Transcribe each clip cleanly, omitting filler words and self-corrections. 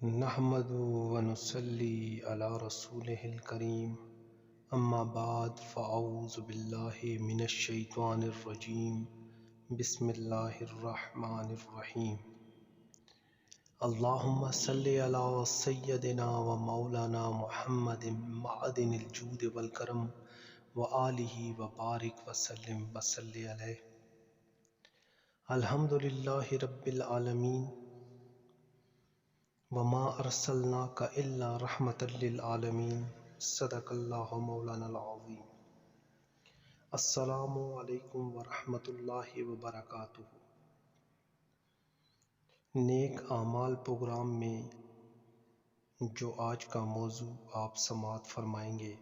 نحمد ونصلي على رسوله الكريم اما بعد فاعوذ باللہ من الشیطان الرجیم بسم اللہ الرحمن الرحیم اللہم صلی علی سیدنا و مولانا محمد معدن الجود والکرم وآلہ وبارک وسلم وصلی علیہ الحمدللہ رب العالمین وما ارسلناک الا رحمتا للعالمین صدق اللہ مولانا العظیم۔ السلام علیکم ورحمۃ اللہ وبرکاتہ۔ نیک اعمال پروگرام میں جو آج کا موضوع آپ سماعت فرمائیں گے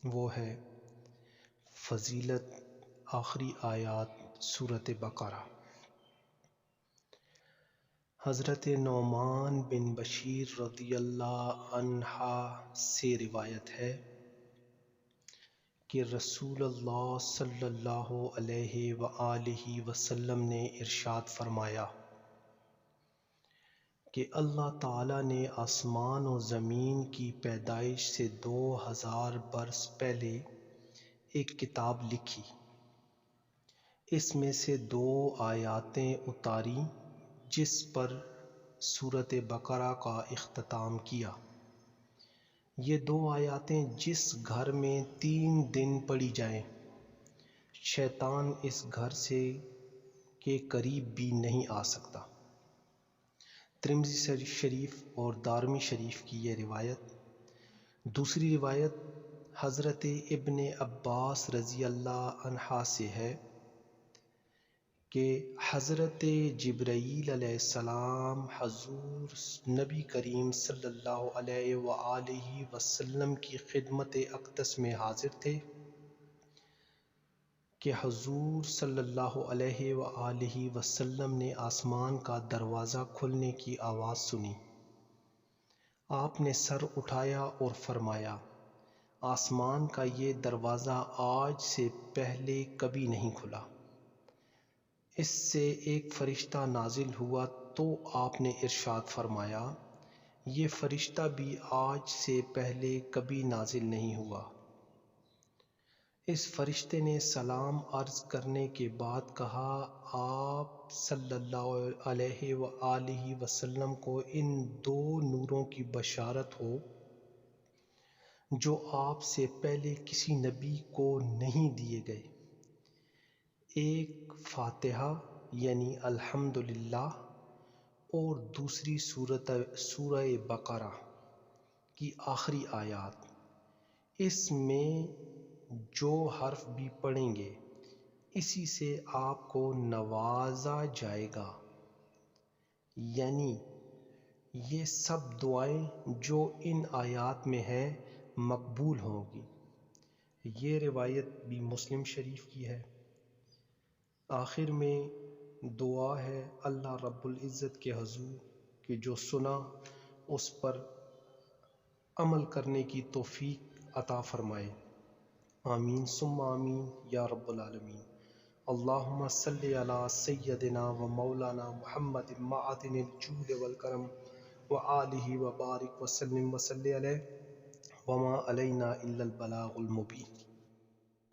وہ ہے فضیلت آخری آیات سورۃ بقرہ۔ حضرت نعمان بن بشیر رضی اللہ عنہ سے روایت ہے کہ رسول اللہ صلی اللہ علیہ وآلہ وسلم نے ارشاد فرمایا کہ اللہ تعالیٰ نے آسمان و زمین کی پیدائش سے 2000 برس پہلے ایک کتاب لکھی، اس میں سے 2 آیاتیں اتاری جس پر سورۃ بقرہ کا اختتام کیا۔ یہ 2 آیاتیں جس گھر میں 3 دن پڑھی جائیں شیطان اس گھر سے کے قریب بھی نہیں آ سکتا۔ ترمذی شریف اور دارمی شریف کی یہ روایت۔ دوسری روایت حضرت ابن عباس رضی اللہ عنہ سے ہے کہ حضرت جبرائیل علیہ السلام حضور نبی کریم صلی اللہ علیہ وآلہ وسلم کی خدمت اقدس میں حاضر تھے کہ حضور صلی اللہ علیہ وآلہ وسلم نے آسمان کا دروازہ کھلنے کی آواز سنی۔ آپ نے سر اٹھایا اور فرمایا، آسمان کا یہ دروازہ آج سے پہلے کبھی نہیں کھلا۔ اس سے ایک فرشتہ نازل ہوا تو آپ نے ارشاد فرمایا، یہ فرشتہ بھی آج سے پہلے کبھی نازل نہیں ہوا۔ اس فرشتے نے سلام عرض کرنے کے بعد کہا، آپ صلی اللہ علیہ وآلہ وسلم کو ان 2 نوروں کی بشارت ہو جو آپ سے پہلے کسی نبی کو نہیں دیے گئے، ایک فاتحہ یعنی الحمدللہ اور دوسری سورہ بقرہ کی آخری آیات۔ اس میں جو حرف بھی پڑھیں گے اسی سے آپ کو نوازا جائے گا، یعنی یہ سب دعائیں جو ان آیات میں ہیں مقبول ہوں گی۔ یہ روایت بھی مسلم شریف کی ہے۔ آخر میں دعا ہے اللہ رب العزت کے حضور کہ جو سنا اس پر عمل کرنے کی توفیق عطا فرمائے، آمین ثم آمین یا رب العالمین۔ اللہم صلی علی سیدنا و مولانا محمد معدن الجود والکرم وآلہ وبارک وسلم وصلی علیہ وما علینا الا البلاغ المبین۔